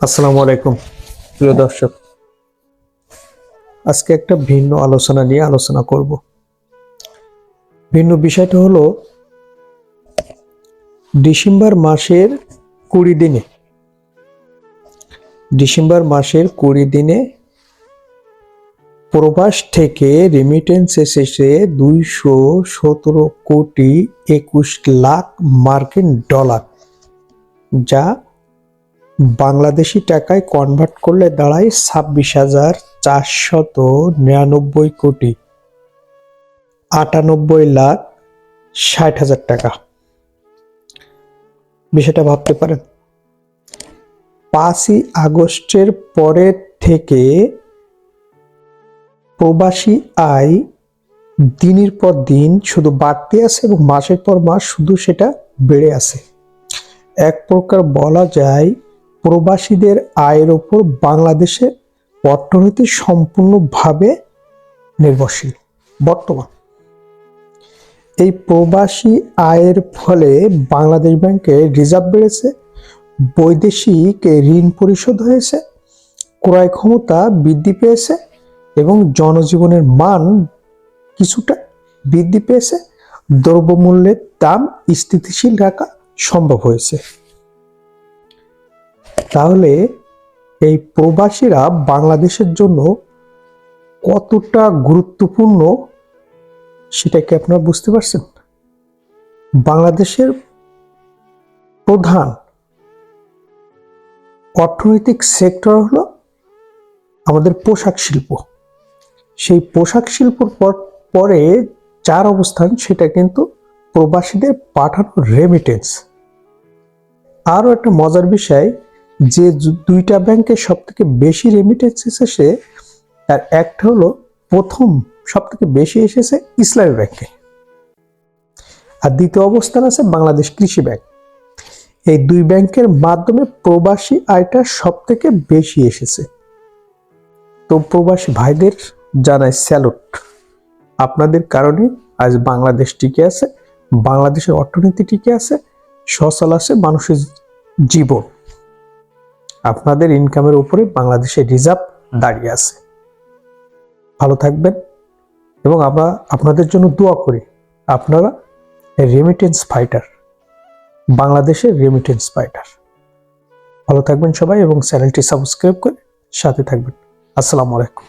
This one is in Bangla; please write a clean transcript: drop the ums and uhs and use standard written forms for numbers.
আসসালামু আলাইকুম প্রিয় দর্শক। আজকে একটা ভিন্ন আলোচনা নিয়ে আলোচনা করব। ভিন্ন বিষয়টা হলো ডিসেম্বর মাসের 20 দিনে প্রবাস থেকে রেমিটেন্স এসেছে 217,21,00,000 মার্কিন ডলার, যা বাংলাদেশি টাকায় কনভার্ট করলে দাঁড়ায় 26,499,98,60,000 টাকা। বিষয়টা ভাবতে পারেন, 5ই আগস্টের পরের থেকে প্রবাসী আয় দিনের পর দিন শুধু বাড়তে আছে এবং মাসের পর মাস শুধু সেটা বেড়ে আছে। এক প্রকার বলা যায় প্রবাসীদের আয়ের উপর বাংলাদেশের অর্থনীতি সম্পূর্ণভাবে নির্ভরশীল। বর্তমান এই প্রবাসী আয়ের ফলে বাংলাদেশ ব্যাংকের রিজার্ভ বেড়েছে, বৈদেশিক ঋণ পরিশোধ হয়েছে, ক্রয় ক্ষমতা বৃদ্ধি পেয়েছে এবং জনজীবনের মান কিছুটা বৃদ্ধি পেয়েছে। দ্রব্যমূল্যের দাম স্থিতিশীল রাখা সম্ভব হয়েছে। তাহলে এই প্রবাসীরা বাংলাদেশের জন্য কতটা গুরুত্বপূর্ণ সেটা কি আপনারা বুঝতে পারছেন? বাংলাদেশের প্রধান অর্থনৈতিক সেক্টর হলো আমাদের পোশাক শিল্প। সেই পোশাক শিল্পর পরে যার অবস্থান সেটা কিন্তু প্রবাসীদের পাঠানো রেমিটেন্স। আরও একটা মজার বিষয়, যে দুইটা ব্যাংকে সব থেকে বেশি রেমিটেন্স এসেছে তার একটা হলো প্রথম সব থেকে বেশি এসেছে ইসলামী ব্যাংকে, আর দ্বিতীয় অবস্থান আছে বাংলাদেশ কৃষি ব্যাংক। এই দুই ব্যাংকের মাধ্যমে প্রবাসী আয়টা সব থেকে বেশি এসেছে। তো প্রবাসী ভাইদের জানাই স্যালুট। আপনাদের কারণে আজ বাংলাদেশ টিকে আছে, বাংলাদেশের অর্থনীতি টিকে আছে, সচল আছে মানুষের জীবন। আপনাদের ইনকামের উপরে বাংলাদেশের রিজার্ভ দাঁড়িয়ে আছে। ভালো থাকবেন এবং আমরা আপনাদের জন্য দোয়া করি। আপনারা রেমিটেন্স ফাইটার, বাংলাদেশের রেমিটেন্স ফাইটার। ভালো থাকবেন সবাই এবং চ্যানেলটি সাবস্ক্রাইব করে সাথে থাকবেন। আসসালামু আলাইকুম।